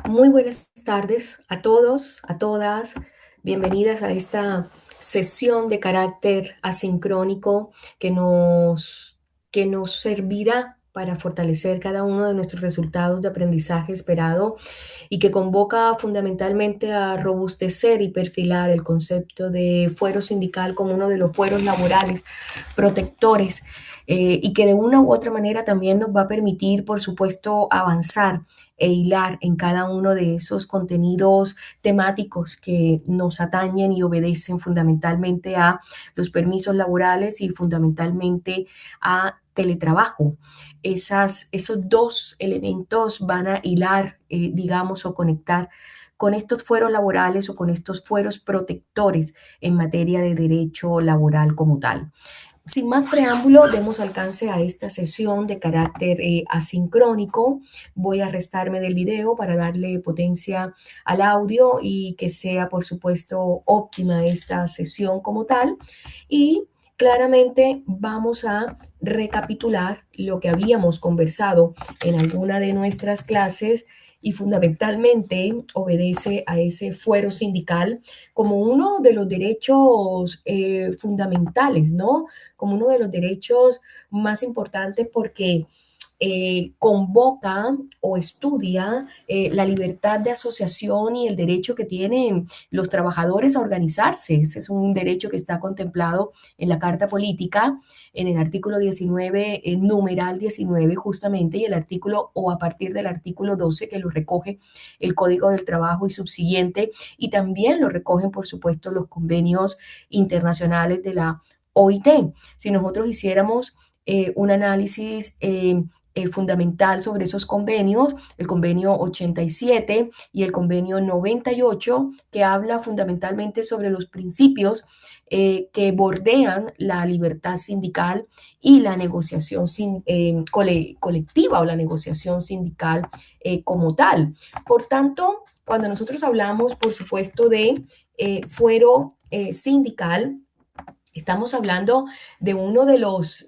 Muy buenas tardes a todos, a todas. Bienvenidas a esta sesión de carácter asincrónico que nos, que nos servirá para fortalecer cada uno de nuestros resultados de aprendizaje esperado y que convoca fundamentalmente a robustecer y perfilar el concepto de fuero sindical como uno de los fueros laborales protectores y que de una u otra manera también nos va a permitir, por supuesto, avanzar e hilar en cada uno de esos contenidos temáticos que nos atañen y obedecen fundamentalmente a los permisos laborales y fundamentalmente a teletrabajo. Esos dos elementos van a hilar, digamos, o conectar con estos fueros laborales o con estos fueros protectores en materia de derecho laboral como tal. Sin más preámbulo, demos alcance a esta sesión de carácter asincrónico. Voy a restarme del video para darle potencia al audio y que sea, por supuesto, óptima esta sesión como tal. Y claramente vamos a recapitular lo que habíamos conversado en alguna de nuestras clases y fundamentalmente obedece a ese fuero sindical como uno de los derechos fundamentales, ¿no? Como uno de los derechos más importantes porque convoca o estudia la libertad de asociación y el derecho que tienen los trabajadores a organizarse. Ese es un derecho que está contemplado en la Carta Política, en el artículo 19, numeral 19 justamente, y el artículo o a partir del artículo 12 que lo recoge el Código del Trabajo y subsiguiente, y también lo recogen, por supuesto, los convenios internacionales de la OIT. Si nosotros hiciéramos un análisis fundamental sobre esos convenios, el convenio 87 y el convenio 98, que habla fundamentalmente sobre los principios que bordean la libertad sindical y la negociación colectiva o la negociación sindical como tal. Por tanto, cuando nosotros hablamos, por supuesto, de fuero sindical, estamos hablando de uno de los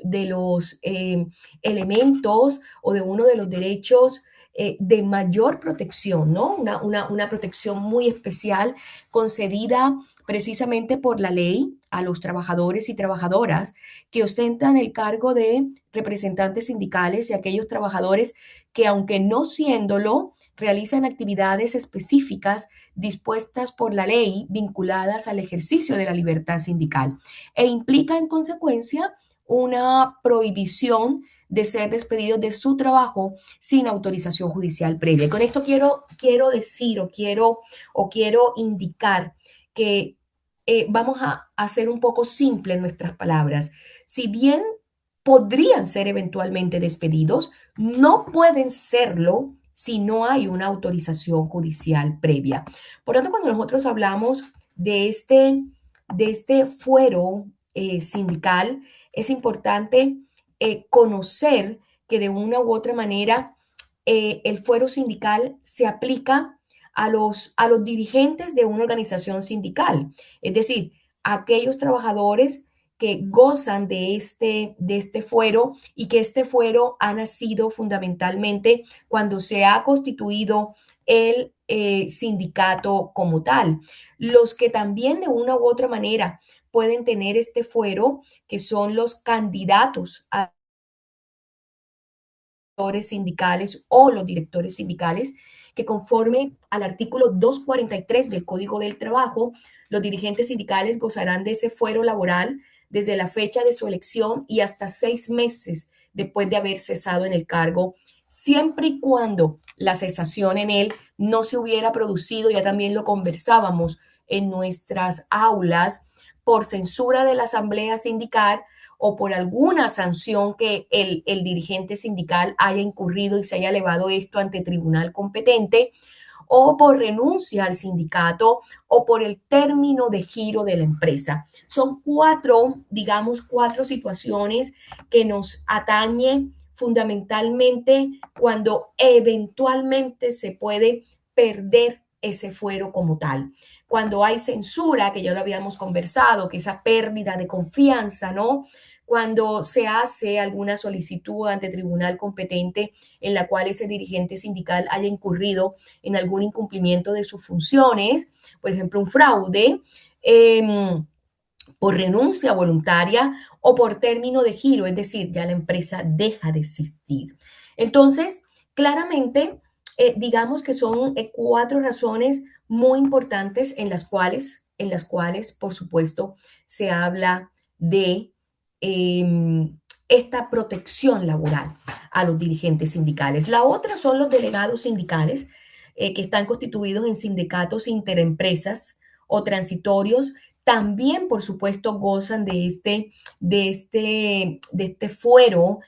elementos o de uno de los derechos de mayor protección, ¿no? Una protección muy especial concedida precisamente por la ley a los trabajadores y trabajadoras que ostentan el cargo de representantes sindicales y aquellos trabajadores que, aunque no siéndolo, realizan actividades específicas dispuestas por la ley vinculadas al ejercicio de la libertad sindical e implica en consecuencia una prohibición de ser despedidos de su trabajo sin autorización judicial previa. Y con esto quiero decir o quiero indicar que vamos a hacer un poco simple nuestras palabras. Si bien podrían ser eventualmente despedidos, no pueden serlo si no hay una autorización judicial previa. Por lo tanto, cuando nosotros hablamos de este fuero sindical, es importante conocer que de una u otra manera el fuero sindical se aplica a los dirigentes de una organización sindical, es decir, a aquellos trabajadores que gozan de este fuero y que este fuero ha nacido fundamentalmente cuando se ha constituido el sindicato como tal. Los que también de una u otra manera pueden tener este fuero, que son los candidatos a sindicales o los directores sindicales, que conforme al artículo 243 del Código del Trabajo, los dirigentes sindicales gozarán de ese fuero laboral desde la fecha de su elección y hasta 6 meses después de haber cesado en el cargo, siempre y cuando la cesación en él no se hubiera producido, ya también lo conversábamos en nuestras aulas, por censura de la asamblea sindical o por alguna sanción que el dirigente sindical haya incurrido y se haya elevado esto ante tribunal competente, o por renuncia al sindicato o por el término de giro de la empresa. Son cuatro, digamos, cuatro situaciones que nos atañen fundamentalmente cuando eventualmente se puede perder ese fuero como tal. Cuando hay censura, que ya lo habíamos conversado, que esa pérdida de confianza, ¿no? cuando se hace alguna solicitud ante tribunal competente en la cual ese dirigente sindical haya incurrido en algún incumplimiento de sus funciones, por ejemplo, un fraude, por renuncia voluntaria o por término de giro, es decir, ya la empresa deja de existir. Entonces, claramente, digamos que son cuatro razones muy importantes por supuesto, se habla de esta protección laboral a los dirigentes sindicales. La otra son los delegados sindicales que están constituidos en sindicatos interempresas o transitorios. También, por supuesto, gozan de este fuero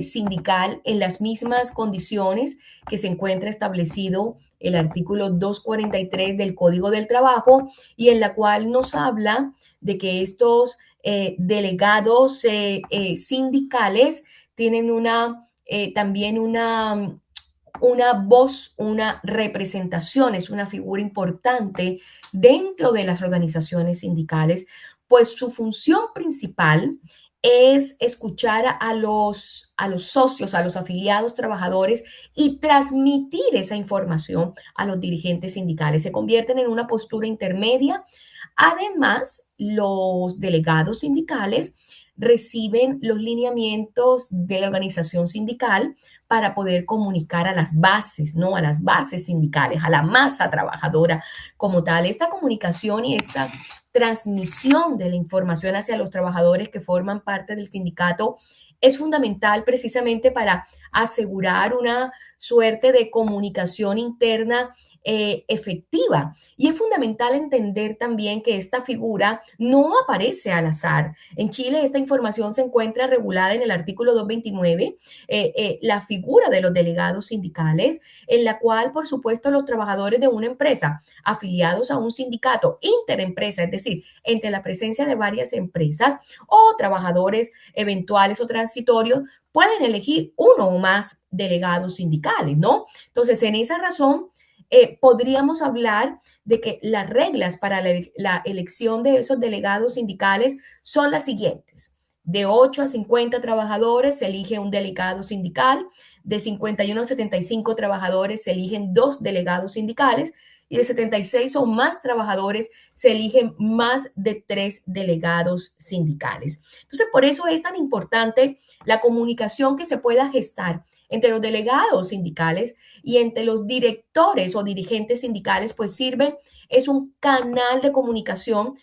sindical en las mismas condiciones que se encuentra establecido el artículo 243 del Código del Trabajo, y en la cual nos habla de que estos delegados sindicales tienen también una voz, una representación, es una figura importante dentro de las organizaciones sindicales, pues su función principal es escuchar a los socios, a los afiliados trabajadores y transmitir esa información a los dirigentes sindicales. Se convierten en una postura intermedia. Además, los delegados sindicales reciben los lineamientos de la organización sindical para poder comunicar a las bases, ¿no? A las bases sindicales, a la masa trabajadora como tal. Esta comunicación y esta transmisión de la información hacia los trabajadores que forman parte del sindicato es fundamental precisamente para asegurar una suerte de comunicación interna efectiva. Y es fundamental entender también que esta figura no aparece al azar. En Chile esta información se encuentra regulada en el artículo 229, la figura de los delegados sindicales, en la cual, por supuesto, los trabajadores de una empresa afiliados a un sindicato interempresa, es decir, entre la presencia de varias empresas o trabajadores eventuales o transitorios, pueden elegir uno o más delegados sindicales, ¿no? Entonces, en esa razón, podríamos hablar de que las reglas para la elección de esos delegados sindicales son las siguientes. De 8 a 50 trabajadores se elige un delegado sindical, de 51 a 75 trabajadores se eligen dos delegados sindicales y de 76 o más trabajadores se eligen más de tres delegados sindicales. Entonces, por eso es tan importante la comunicación que se pueda gestar entre los delegados sindicales y entre los directores o dirigentes sindicales, pues es un canal de comunicación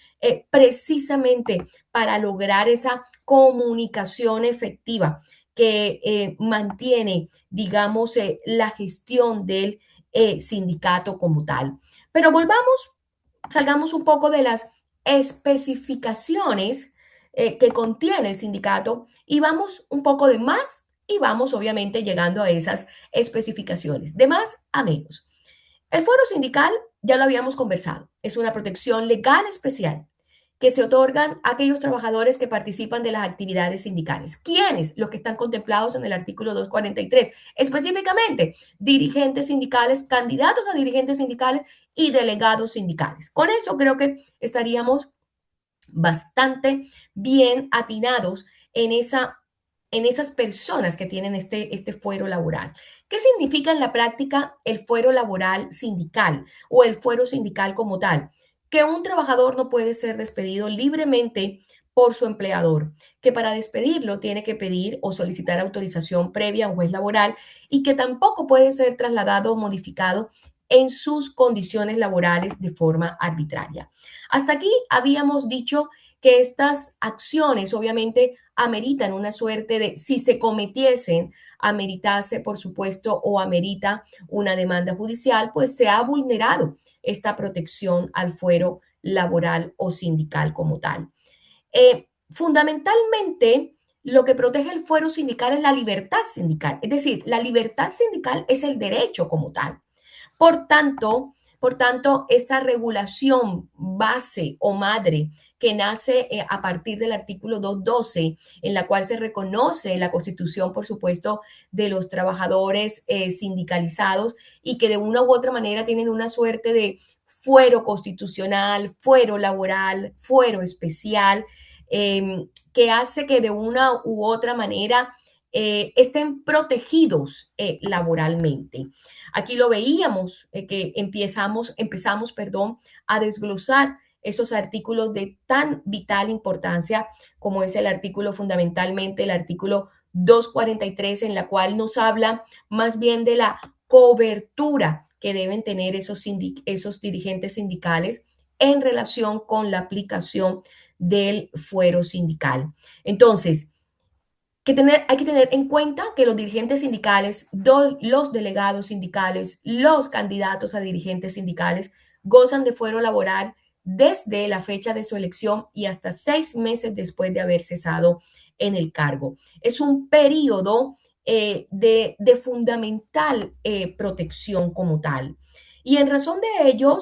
precisamente para lograr esa comunicación efectiva que mantiene, digamos, la gestión del sindicato como tal. Pero salgamos un poco de las especificaciones que contiene el sindicato y vamos un poco de más y vamos obviamente llegando a esas especificaciones, de más a menos. El fuero sindical, ya lo habíamos conversado, es una protección legal especial que se otorgan a aquellos trabajadores que participan de las actividades sindicales. ¿Quiénes? Los que están contemplados en el artículo 243. Específicamente, dirigentes sindicales, candidatos a dirigentes sindicales y delegados sindicales. Con eso creo que estaríamos bastante bien atinados en esas personas que tienen este fuero laboral. ¿Qué significa en la práctica el fuero laboral sindical o el fuero sindical como tal? Que un trabajador no puede ser despedido libremente por su empleador, que para despedirlo tiene que pedir o solicitar autorización previa a un juez laboral y que tampoco puede ser trasladado o modificado en sus condiciones laborales de forma arbitraria. Hasta aquí habíamos dicho que estas acciones obviamente ameritan una suerte de, si se cometiesen, ameritase, por supuesto, o amerita una demanda judicial, pues se ha vulnerado esta protección al fuero laboral o sindical como tal. Fundamentalmente, lo que protege el fuero sindical es la libertad sindical, es decir, la libertad sindical es el derecho como tal. Por tanto, esta regulación base o madre que nace a partir del artículo 212, en la cual se reconoce la constitución, por supuesto, de los trabajadores sindicalizados y que de una u otra manera tienen una suerte de fuero constitucional, fuero laboral, fuero especial, que hace que de una u otra manera estén protegidos laboralmente. Aquí lo veíamos, que empezamos, perdón, a desglosar esos artículos de tan vital importancia como es el artículo fundamentalmente, el artículo 243, en la cual nos habla más bien de la cobertura que deben tener esos dirigentes sindicales en relación con la aplicación del fuero sindical. Entonces, hay que tener en cuenta que los dirigentes sindicales, los delegados sindicales, los candidatos a dirigentes sindicales gozan de fuero laboral desde la fecha de su elección y hasta 6 meses después de haber cesado en el cargo. Es un periodo de fundamental protección como tal. Y en razón de ello,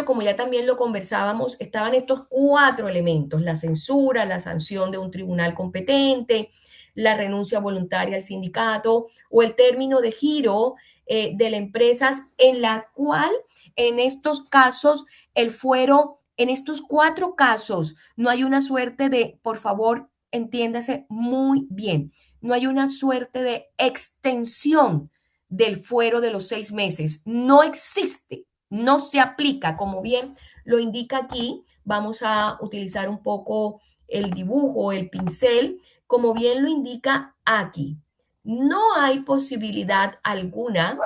como ya también lo conversábamos, estaban estos 4 elementos: la censura, la sanción de un tribunal competente, la renuncia voluntaria al sindicato o el término de giro de la empresa, en la cual en estos casos el fuero, en estos 4 casos, no hay una suerte de, por favor, entiéndase muy bien, no hay una suerte de extensión del fuero de los 6 meses. No existe, no se aplica, como bien lo indica aquí. Vamos a utilizar un poco el dibujo, el pincel, como bien lo indica aquí. No hay posibilidad alguna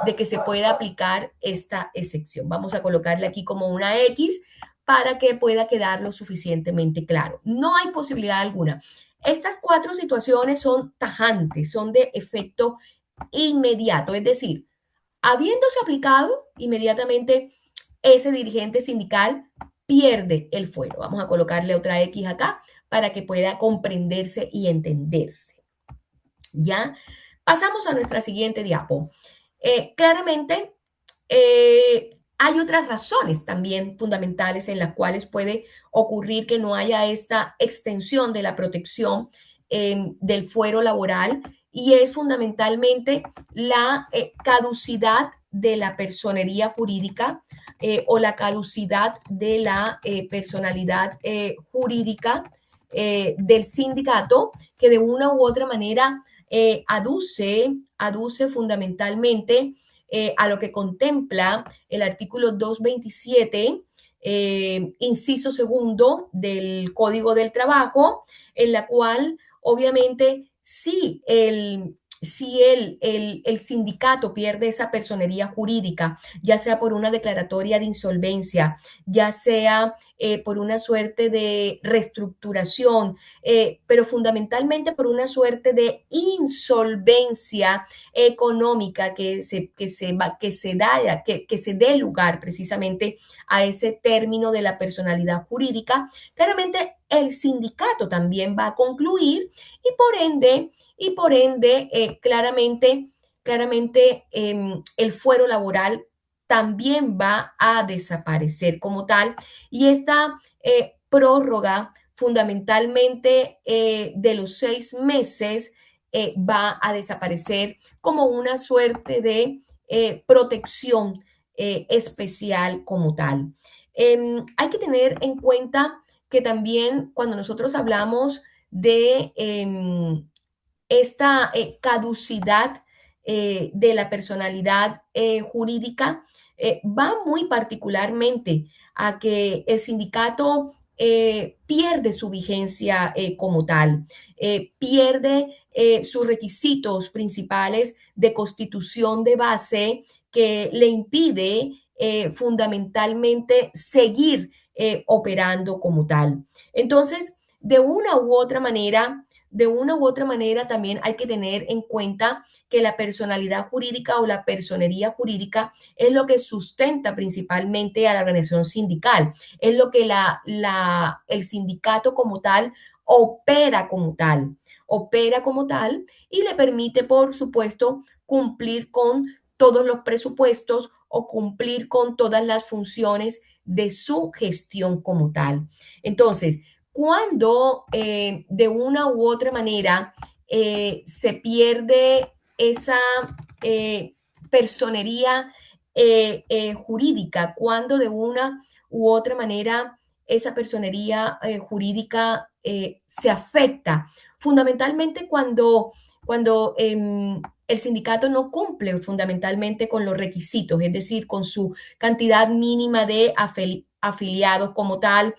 de que se pueda aplicar esta excepción. Vamos a colocarle aquí como una X para que pueda quedar lo suficientemente claro. No hay posibilidad alguna. Estas 4 situaciones son tajantes, son de efecto inmediato, es decir, habiéndose aplicado, inmediatamente ese dirigente sindical pierde el fuero. Vamos a colocarle otra X acá para que pueda comprenderse y entenderse. Ya pasamos a nuestra siguiente diapo. Claramente, hay otras razones también fundamentales en las cuales puede ocurrir que no haya esta extensión de la protección del fuero laboral, y es fundamentalmente la caducidad de la personería jurídica o la caducidad de la personalidad jurídica del sindicato, que de una u otra manera aduce fundamentalmente a lo que contempla el artículo 227, inciso segundo del Código del Trabajo, en la cual obviamente si el sindicato pierde esa personería jurídica, ya sea por una declaratoria de insolvencia, ya sea por una suerte de reestructuración, pero fundamentalmente por una suerte de insolvencia económica que se dé lugar precisamente a ese término de la personalidad jurídica, claramente el sindicato también va a concluir y por ende, claramente el fuero laboral también va a desaparecer como tal, y esta prórroga fundamentalmente de los 6 meses va a desaparecer como una suerte de protección especial como tal. Hay que tener en cuenta que también cuando nosotros hablamos de esta caducidad de la personalidad jurídica, va muy particularmente a que el sindicato pierde su vigencia como tal, pierde sus requisitos principales de constitución de base, que le impide fundamentalmente seguir operando como tal. Entonces, de una u otra manera también hay que tener en cuenta que la personalidad jurídica o la personería jurídica es lo que sustenta principalmente a la organización sindical, es lo que el sindicato como tal opera como tal y le permite, por supuesto, cumplir con todos los presupuestos o cumplir con todas las funciones de su gestión como tal. Entonces, cuando de una u otra manera se pierde esa personería jurídica, cuando de una u otra manera esa personería jurídica se afecta fundamentalmente cuando el sindicato no cumple fundamentalmente con los requisitos, es decir, con su cantidad mínima de afiliados como tal,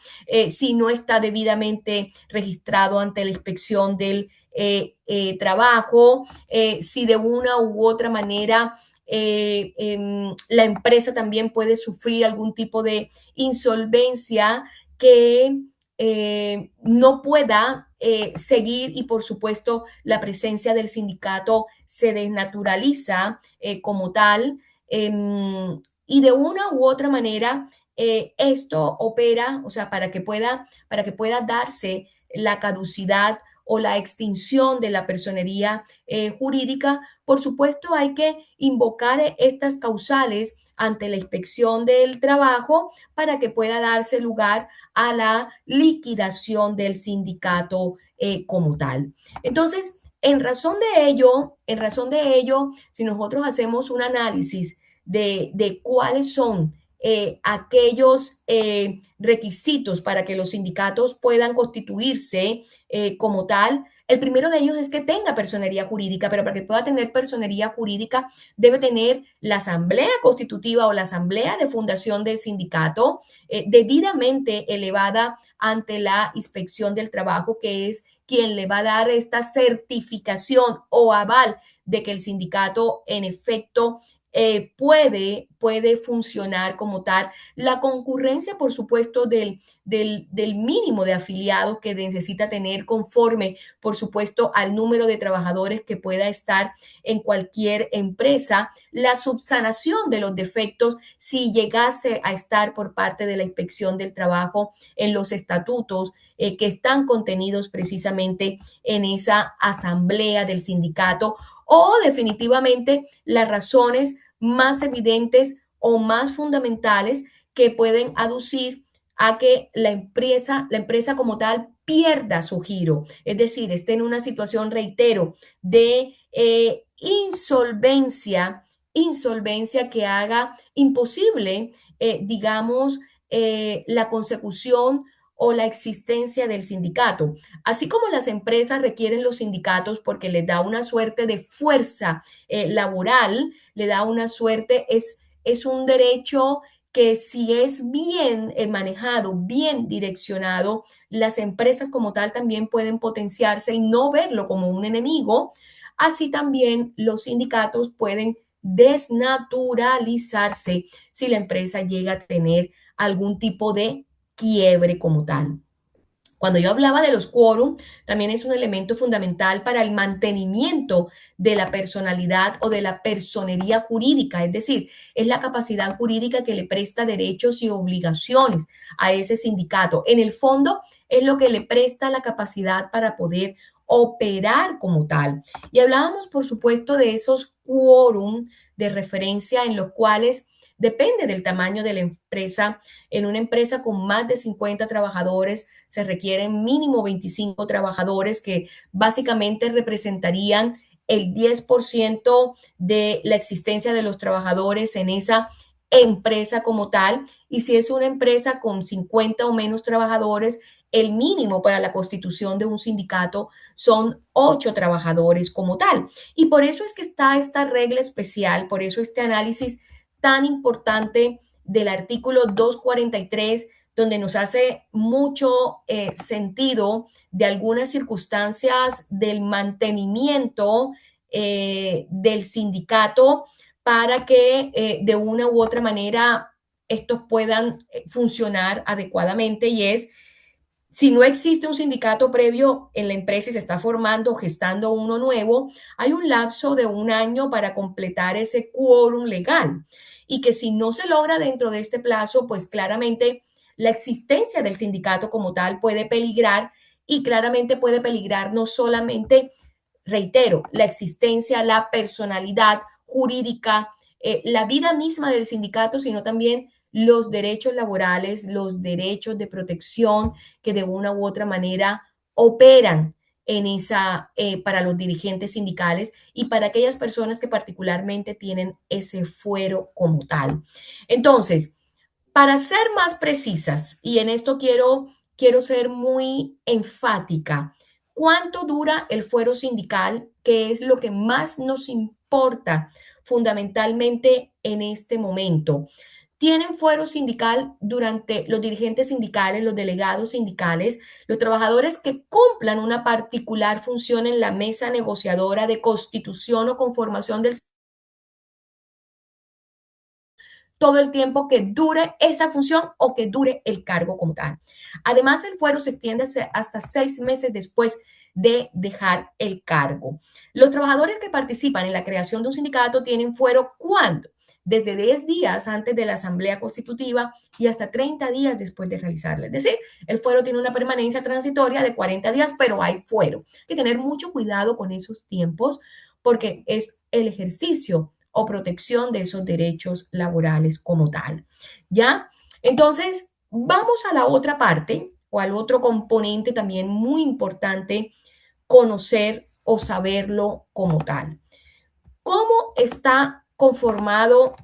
si no está debidamente registrado ante la inspección del trabajo, si de una u otra manera la empresa también puede sufrir algún tipo de insolvencia que no pueda seguir y por supuesto la presencia del sindicato se desnaturaliza como tal y de una u otra manera esto opera, o sea, para que pueda darse la caducidad o la extinción de la personería jurídica, por supuesto hay que invocar estas causales ante la inspección del trabajo para que pueda darse lugar a la liquidación del sindicato como tal. Entonces, en razón de ello, si nosotros hacemos un análisis de cuáles son aquellos requisitos para que los sindicatos puedan constituirse como tal, el primero de ellos es que tenga personería jurídica, pero para que pueda tener personería jurídica debe tener la asamblea constitutiva o la asamblea de fundación del sindicato debidamente elevada ante la inspección del trabajo, que es quien le va a dar esta certificación o aval de que el sindicato en efecto puede funcionar como tal. La concurrencia, por supuesto, del mínimo de afiliados que necesita tener conforme, por supuesto, al número de trabajadores que pueda estar en cualquier empresa, la subsanación de los defectos si llegase a estar por parte de la inspección del trabajo en los estatutos que están contenidos precisamente en esa asamblea del sindicato o definitivamente las razones más evidentes o más fundamentales que pueden aducir a que la empresa como tal pierda su giro, es decir, esté en una situación, reitero, de insolvencia que haga imposible, digamos, la consecución o la existencia del sindicato. Así como las empresas requieren los sindicatos porque les da una suerte de fuerza laboral, le da una suerte, es un derecho que si es bien manejado, bien direccionado, las empresas como tal también pueden potenciarse y no verlo como un enemigo. Así también los sindicatos pueden desnaturalizarse si la empresa llega a tener algún tipo de quiebre como tal. Cuando yo hablaba de los quórum, también es un elemento fundamental para el mantenimiento de la personalidad o de la personería jurídica, es decir, es la capacidad jurídica que le presta derechos y obligaciones a ese sindicato. En el fondo, es lo que le presta la capacidad para poder operar como tal. Y hablábamos, por supuesto, de esos quórum de referencia en los cuales depende del tamaño de la empresa. En una empresa con más de 50 trabajadores se requieren mínimo 25 trabajadores que básicamente representarían el 10% de la existencia de los trabajadores en esa empresa como tal. Y si es una empresa con 50 o menos trabajadores, el mínimo para la constitución de un sindicato son 8 trabajadores como tal. Y por eso es que está esta regla especial, por eso este análisis tan importante del artículo 243, donde nos hace mucho sentido de algunas circunstancias del mantenimiento del sindicato para que de una u otra manera estos puedan funcionar adecuadamente y es si no existe un sindicato previo en la empresa y se está formando o gestando uno nuevo, hay un lapso de un año para completar ese quórum legal. Y que si no se logra dentro de este plazo, pues claramente la existencia del sindicato como tal puede peligrar y claramente puede peligrar no solamente, reitero, la existencia, la personalidad jurídica, la vida misma del sindicato, sino también los derechos laborales, los derechos de protección que de una u otra manera operan en para los dirigentes sindicales y para aquellas personas que particularmente tienen ese fuero como tal. Entonces, Para ser más precisas, y en esto quiero ser muy enfática, ¿cuánto dura el fuero sindical? Que es lo que más nos importa fundamentalmente en este momento. Tienen fuero sindical durante los dirigentes sindicales, los delegados sindicales, los trabajadores que cumplan una particular función en la mesa negociadora de constitución o conformación del todo el tiempo que dure esa función o que dure el cargo como tal. Además, el fuero se extiende hasta 6 meses después de dejar el cargo. Los trabajadores que participan en la creación de un sindicato tienen fuero ¿cuándo? Desde 10 días antes de la asamblea constitutiva y hasta 30 días después de realizarla. Es decir, el fuero tiene una permanencia transitoria de 40 días, pero hay fuero. Hay que tener mucho cuidado con esos tiempos porque es el ejercicio o protección de esos derechos laborales como tal. ¿Ya? Entonces, vamos a la otra parte o al otro componente también muy importante, conocer o saberlo como tal. ¿Cómo está conformado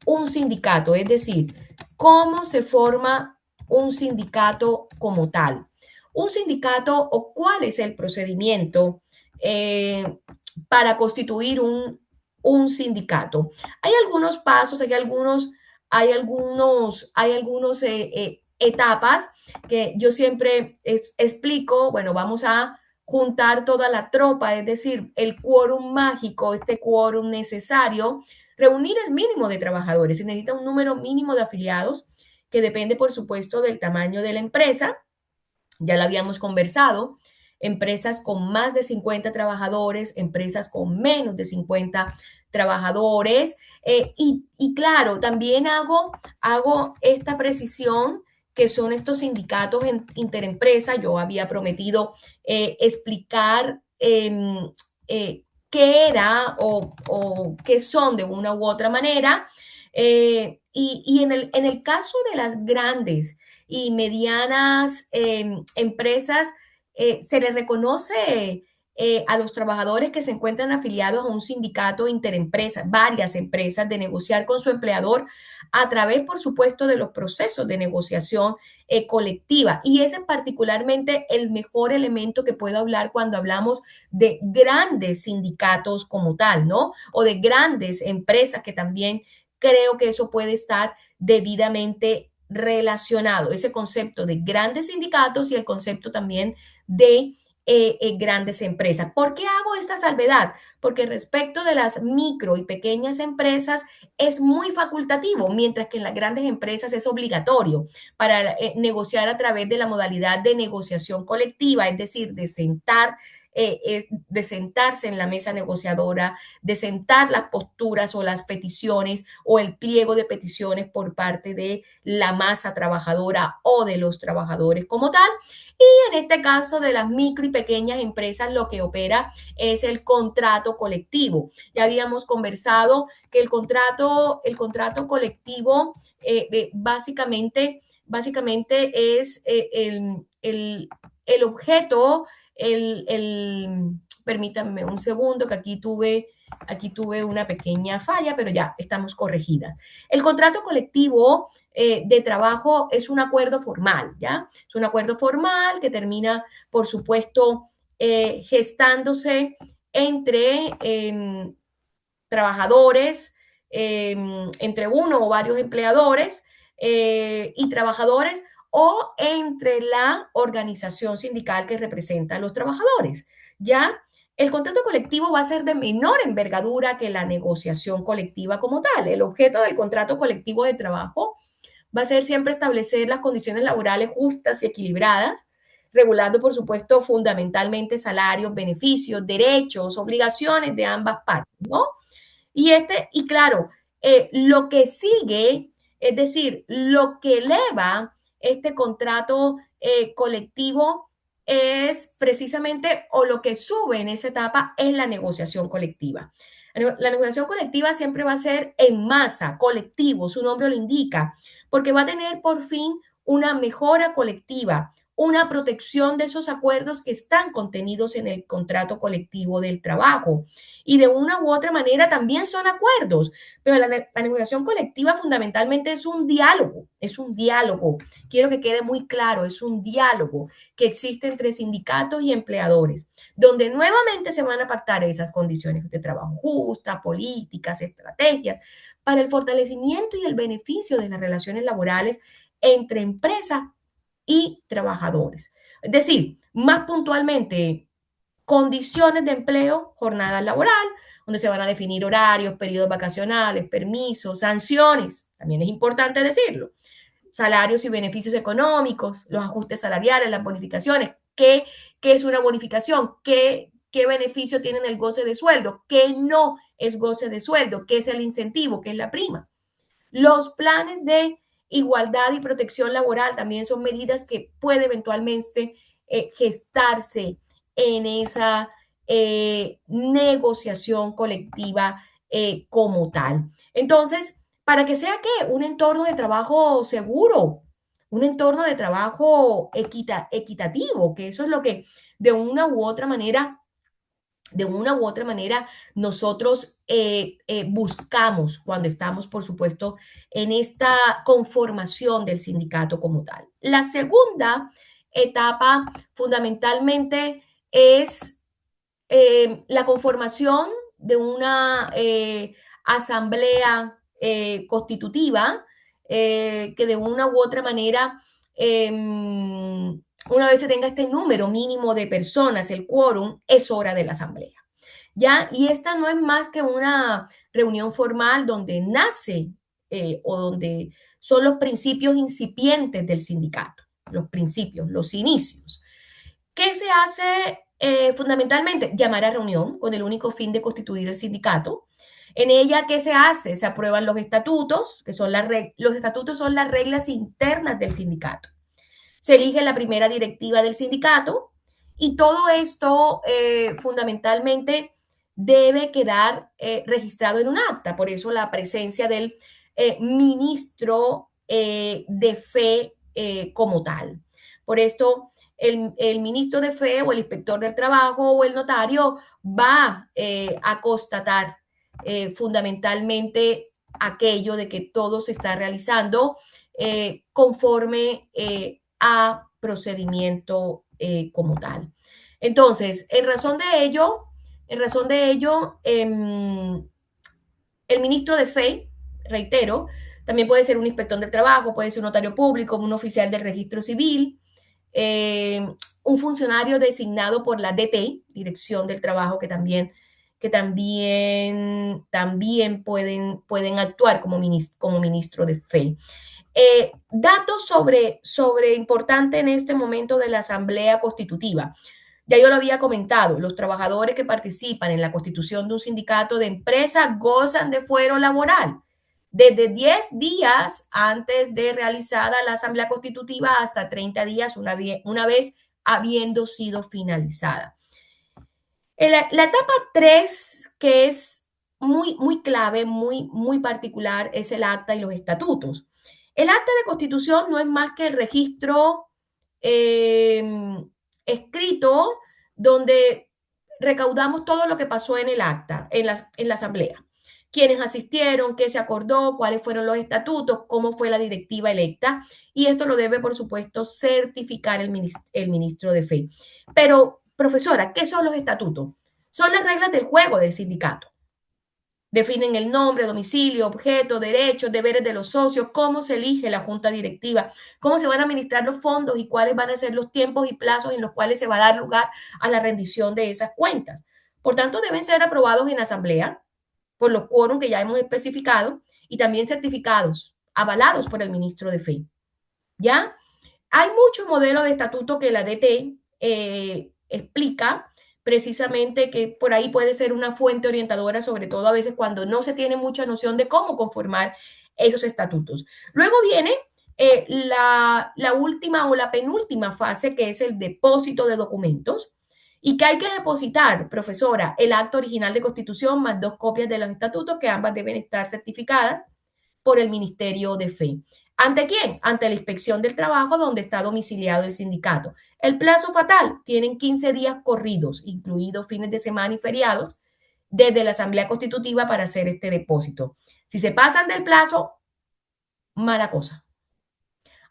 un sindicato? Es decir, ¿cómo se forma un sindicato como tal? Un sindicato o cuál es el procedimiento para constituir un sindicato. Hay algunos pasos, hay algunos etapas que yo siempre explico. Bueno, vamos a juntar toda la tropa, es decir, el quórum mágico, este quórum necesario, reunir el mínimo de trabajadores. Se necesita un número mínimo de afiliados que depende, por supuesto, del tamaño de la empresa. Ya lo habíamos conversado. Empresas con más de 50 trabajadores, empresas con menos de 50 trabajadores. Y claro, también hago esta precisión que son estos sindicatos interempresa. Yo había prometido explicar qué era o qué son de una u otra manera. Y en el caso de las grandes y medianas empresas, se les reconoce a los trabajadores que se encuentran afiliados a un sindicato interempresa, varias empresas, de negociar con su empleador a través, por supuesto, de los procesos de negociación colectiva. Y ese es particularmente el mejor elemento que puedo hablar cuando hablamos de grandes sindicatos como tal, ¿no? O de grandes empresas que también creo que eso puede estar debidamente relacionado, ese concepto de grandes sindicatos y el concepto también de grandes empresas. ¿Por qué hago esta salvedad? Porque respecto de las micro y pequeñas empresas es muy facultativo, mientras que en las grandes empresas es obligatorio para negociar a través de la modalidad de negociación colectiva, es decir, de sentarse en la mesa negociadora, de sentar las posturas o las peticiones o el pliego de peticiones por parte de la masa trabajadora o de los trabajadores como tal. Y en este caso de las micro y pequeñas empresas, lo que opera es el contrato colectivo. Ya habíamos conversado que el contrato colectivo básicamente es el objeto, permítanme un segundo, que aquí tuve una pequeña falla, pero ya estamos corregidas. El contrato colectivo de trabajo es un acuerdo formal, ¿ya? Es un acuerdo formal que termina, por supuesto, gestándose entre trabajadores, entre uno o varios empleadores y trabajadores, o entre la organización sindical que representa a los trabajadores. Ya el contrato colectivo va a ser de menor envergadura que la negociación colectiva como tal. El objeto del contrato colectivo de trabajo va a ser siempre establecer las condiciones laborales justas y equilibradas, regulando, por supuesto, fundamentalmente salarios, beneficios, derechos, obligaciones de ambas partes, ¿no? Y claro, lo que sigue, es decir, lo que eleva este contrato colectivo es precisamente, o lo que sube en esa etapa es la negociación colectiva. La negociación colectiva siempre va a ser en masa, colectivo, su nombre lo indica, porque va a tener por fin una mejora colectiva, una protección de esos acuerdos que están contenidos en el contrato colectivo del trabajo. Y de una u otra manera también son acuerdos, pero la negociación colectiva fundamentalmente es un diálogo, es un diálogo. Quiero que quede muy claro, es un diálogo que existe entre sindicatos y empleadores, donde nuevamente se van a pactar esas condiciones de trabajo justas, políticas, estrategias, para el fortalecimiento y el beneficio de las relaciones laborales entre empresas y trabajadores. Es decir, más puntualmente, condiciones de empleo, jornada laboral, donde se van a definir horarios, periodos vacacionales, permisos, sanciones, también es importante decirlo, salarios y beneficios económicos, los ajustes salariales, las bonificaciones, qué es una bonificación, qué beneficio tienen el goce de sueldo, qué no es goce de sueldo, qué es el incentivo, qué es la prima. Los planes de igualdad y protección laboral también son medidas que puede eventualmente gestarse en esa negociación colectiva como tal. Entonces, para que sea que un entorno de trabajo seguro, un entorno de trabajo equitativo, que eso es lo que de una u otra manera nosotros buscamos cuando estamos, por supuesto, en esta conformación del sindicato como tal. La segunda etapa fundamentalmente es la conformación de una asamblea constitutiva que de una u otra manera una vez se tenga este número mínimo de personas, el quórum, es hora de la asamblea. ¿Ya? Y esta no es más que una reunión formal donde nace o donde son los principios incipientes del sindicato, los principios, los inicios. ¿Qué se hace fundamentalmente? Llamar a reunión con el único fin de constituir el sindicato. En ella, ¿qué se hace? Se aprueban los estatutos, que son los estatutos son las reglas internas del sindicato. Se elige la primera directiva del sindicato y todo esto fundamentalmente debe quedar registrado en un acta. Por eso la presencia del ministro de fe como tal. Por esto el ministro de fe o el inspector del trabajo o el notario va a constatar fundamentalmente aquello de que todo se está realizando conforme a procedimiento como tal. Entonces, en razón de ello el ministro de fe, reitero, también puede ser un inspector del trabajo, puede ser un notario público, un oficial del registro civil, eh, un funcionario designado por la DT, Dirección del Trabajo, también pueden actuar como ministro de fe. Datos sobre importante en este momento de la Asamblea Constitutiva. Ya yo lo había comentado, los trabajadores que participan en la constitución de un sindicato de empresa gozan de fuero laboral desde 10 días antes de realizada la asamblea constitutiva hasta 30 días una vez habiendo sido finalizada. La etapa 3, que es muy clave, muy particular, es el acta y los estatutos. El acta de constitución no es más que el registro eh, escrito donde recaudamos todo lo que pasó en el acta, en la asamblea. Quiénes asistieron, qué se acordó, cuáles fueron los estatutos, cómo fue la directiva electa. Y esto lo debe, por supuesto, certificar el ministro de fe. Pero, profesora, ¿qué son los estatutos? Son las reglas del juego del sindicato. Definen el nombre, domicilio, objeto, derechos, deberes de los socios, cómo se elige la junta directiva, cómo se van a administrar los fondos y cuáles van a ser los tiempos y plazos en los cuales se va a dar lugar a la rendición de esas cuentas. Por tanto, deben ser aprobados en asamblea por los quórum que ya hemos especificado y también certificados, avalados por el ministro de fe. ¿Ya? Hay muchos modelos de estatuto que la DT explica precisamente que por ahí puede ser una fuente orientadora, sobre todo a veces cuando no se tiene mucha noción de cómo conformar esos estatutos. Luego viene la última o la penúltima fase, que es el depósito de documentos, y que hay que depositar, profesora, el acto original de constitución más 2 copias de los estatutos, que ambas deben estar certificadas por el Ministerio de Fe. ¿Ante quién? Ante la inspección del trabajo donde está domiciliado el sindicato. El plazo fatal, tienen 15 días corridos, incluidos fines de semana y feriados, desde la Asamblea Constitutiva para hacer este depósito. Si se pasan del plazo, mala cosa.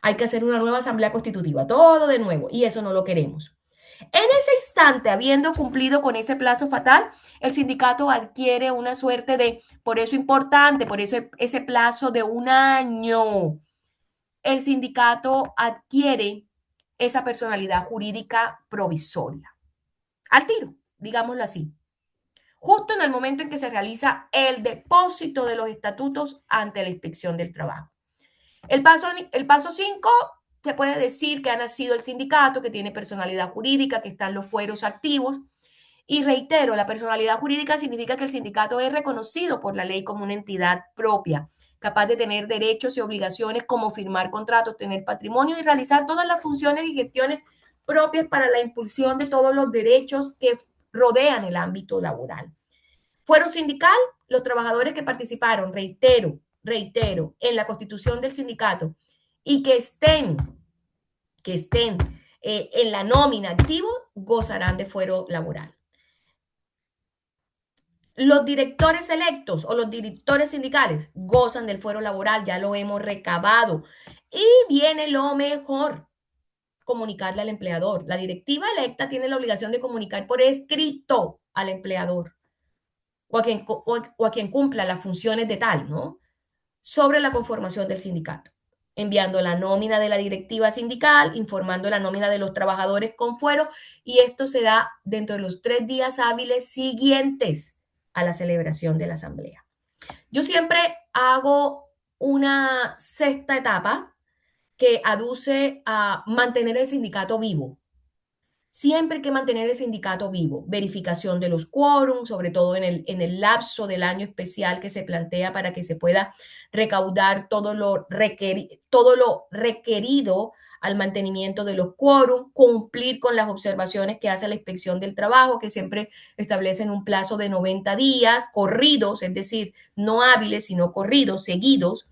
Hay que hacer una nueva Asamblea Constitutiva, todo de nuevo, y eso no lo queremos. En ese instante, habiendo cumplido con ese plazo fatal, el sindicato adquiere una suerte de, por eso importante, por eso ese plazo de un año, el sindicato adquiere esa personalidad jurídica provisoria. Al tiro, digámoslo así. Justo en el momento en que se realiza el depósito de los estatutos ante la inspección del trabajo. El paso 5 se puede decir que ha nacido el sindicato, que tiene personalidad jurídica, que están los fueros activos. Y reitero, la personalidad jurídica significa que el sindicato es reconocido por la ley como una entidad propia, capaz de tener derechos y obligaciones como firmar contratos, tener patrimonio y realizar todas las funciones y gestiones propias para la impulsión de todos los derechos que rodean el ámbito laboral. Fuero sindical, los trabajadores que participaron, reitero, en la constitución del sindicato y que estén en la nómina activo, gozarán de fuero laboral. Los directores electos o los directores sindicales gozan del fuero laboral, ya lo hemos recabado. Y viene lo mejor, comunicarle al empleador. La directiva electa tiene la obligación de comunicar por escrito al empleador o a quien cumpla las funciones de tal, ¿no? Sobre la conformación del sindicato, enviando la nómina de la directiva sindical, informando la nómina de los trabajadores con fuero, y esto se da dentro de los 3 días hábiles siguientes a la celebración de la asamblea. Yo siempre hago una sexta etapa que aduce a mantener el sindicato vivo. Siempre hay que mantener el sindicato vivo. Verificación de los quórums, sobre todo en el lapso del año especial que se plantea para que se pueda recaudar todo lo requerido al mantenimiento de los quórums, cumplir con las observaciones que hace la inspección del trabajo, que siempre establecen un plazo de 90 días corridos, es decir, no hábiles, sino corridos, seguidos,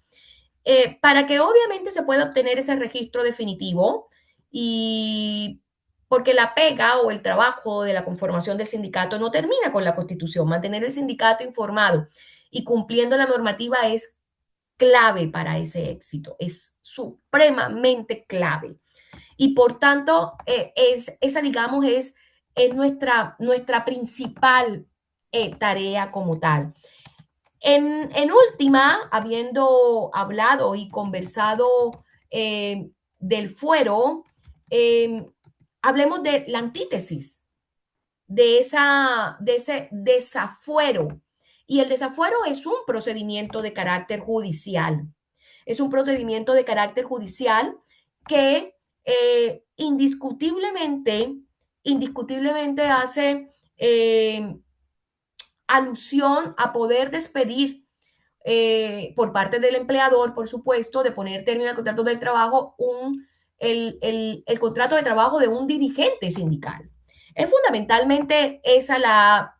para que obviamente se pueda obtener ese registro definitivo y porque la pega o el trabajo de la conformación del sindicato no termina con la constitución. Mantener el sindicato informado y cumpliendo la normativa es clave para ese éxito, es supremamente clave. Y por tanto, esa, digamos, es nuestra principal tarea como tal. En última, habiendo hablado y conversado del fuero, eh, hablemos de la antítesis de ese desafuero. Y el desafuero es un procedimiento de carácter judicial. Es un procedimiento de carácter judicial que indiscutiblemente hace alusión a poder despedir por parte del empleador, por supuesto, de poner término al contrato del trabajo, el contrato de trabajo de un dirigente sindical. Es fundamentalmente esa la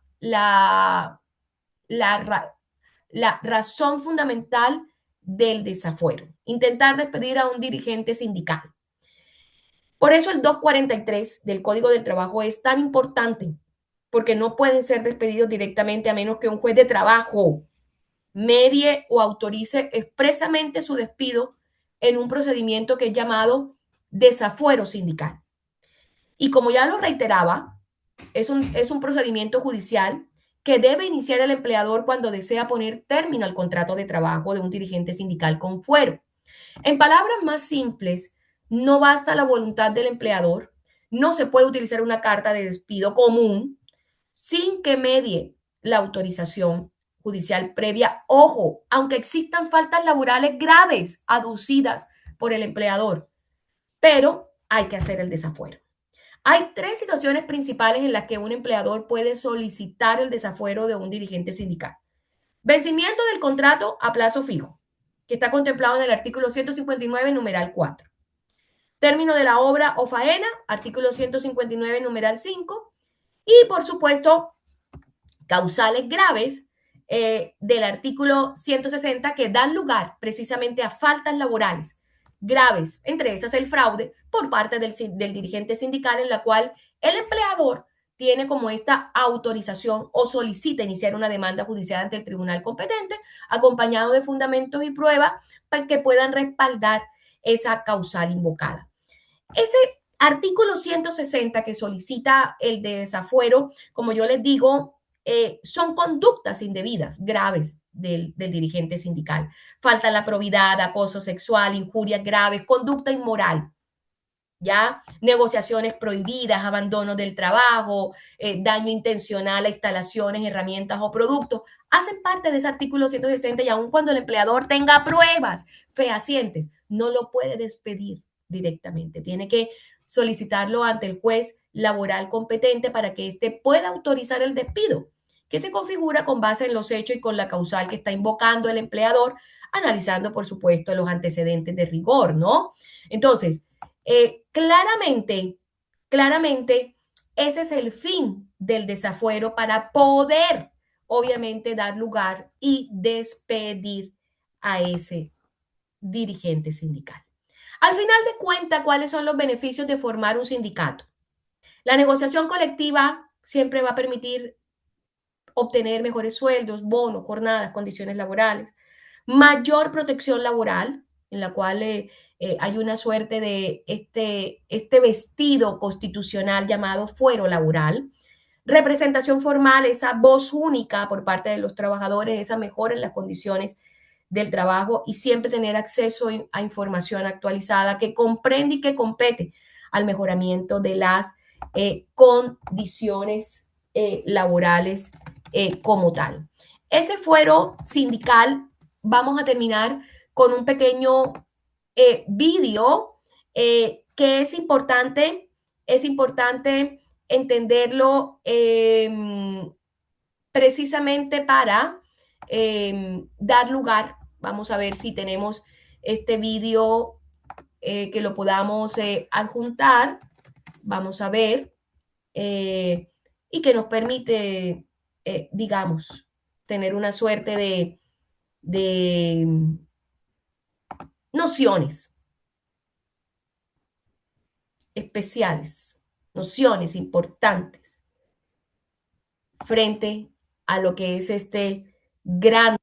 razón fundamental del desafuero, intentar despedir a un dirigente sindical. Por eso el 243 del Código del Trabajo es tan importante, porque no pueden ser despedidos directamente a menos que un juez de trabajo medie o autorice expresamente su despido en un procedimiento que es llamado desafuero sindical. Y como ya lo reiteraba, es un procedimiento judicial que debe iniciar el empleador cuando desea poner término al contrato de trabajo de un dirigente sindical con fuero. En palabras más simples, no basta la voluntad del empleador, no se puede utilizar una carta de despido común sin que medie la autorización judicial previa. Ojo, aunque existan faltas laborales graves aducidas por el empleador, pero hay que hacer el desafuero. Hay 3 situaciones principales en las que un empleador puede solicitar el desafuero de un dirigente sindical. Vencimiento del contrato a plazo fijo, que está contemplado en el artículo 159, numeral 4. Término de la obra o faena, artículo 159, numeral 5. Y, por supuesto, causales graves del artículo 160 que dan lugar precisamente a faltas laborales graves, entre esas el fraude por parte del dirigente sindical, en la cual el empleador tiene como esta autorización o solicita iniciar una demanda judicial ante el tribunal competente, acompañado de fundamentos y pruebas para que puedan respaldar esa causal invocada. Ese artículo 160 que solicita el desafuero, como yo les digo, son conductas indebidas graves del dirigente sindical. Falta a la probidad, acoso sexual, injurias graves, conducta inmoral, ¿ya? Negociaciones prohibidas, abandono del trabajo, daño intencional a instalaciones, herramientas o productos, hacen parte de ese artículo 160 y aun cuando el empleador tenga pruebas fehacientes, no lo puede despedir directamente. Tiene que solicitarlo ante el juez laboral competente para que éste pueda autorizar el despido, que se configura con base en los hechos y con la causal que está invocando el empleador, analizando, por supuesto, los antecedentes de rigor, ¿no? Entonces, claramente, ese es el fin del desafuero para poder, obviamente, dar lugar y despedir a ese dirigente sindical. Al final de cuentas, ¿cuáles son los beneficios de formar un sindicato? La negociación colectiva siempre va a permitir obtener mejores sueldos, bonos, jornadas, condiciones laborales, mayor protección laboral, en la cual hay una suerte de este vestido constitucional llamado fuero laboral, representación formal, esa voz única por parte de los trabajadores, esa mejora en las condiciones del trabajo y siempre tener acceso a información actualizada que comprende y que compete al mejoramiento de las condiciones laborales como tal. Ese fuero sindical, vamos a terminar con un pequeño vídeo que es importante entenderlo precisamente para dar lugar. Vamos a ver si tenemos este vídeo que lo podamos adjuntar. Vamos a ver. Y que nos permite, digamos, tener una suerte de nociones especiales, nociones importantes frente a lo que es este gran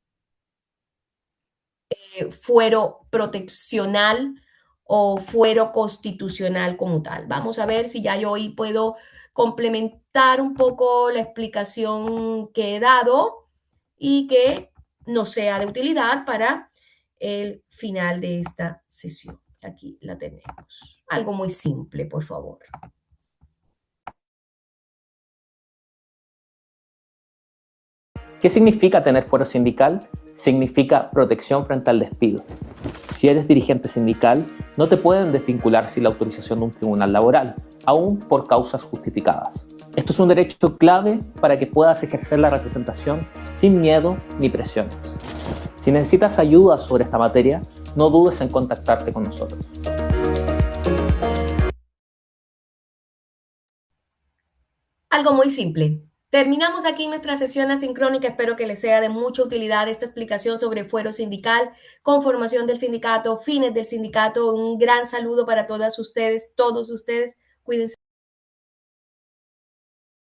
fuero proteccional o fuero constitucional como tal. Vamos a ver si ya yo hoy puedo complementar un poco la explicación que he dado y que nos sea de utilidad para el final de esta sesión. Aquí la tenemos. Algo muy simple, por favor. ¿Qué significa tener fuero sindical? Significa protección frente al despido. Si eres dirigente sindical, no te pueden desvincular sin la autorización de un tribunal laboral, aún por causas justificadas. Esto es un derecho clave para que puedas ejercer la representación sin miedo ni presiones. Si necesitas ayuda sobre esta materia, no dudes en contactarte con nosotros. Algo muy simple. Terminamos aquí nuestra sesión asincrónica. Espero que les sea de mucha utilidad esta explicación sobre fuero sindical, conformación del sindicato, fines del sindicato. Un gran saludo para todas ustedes, todos ustedes. Cuídense.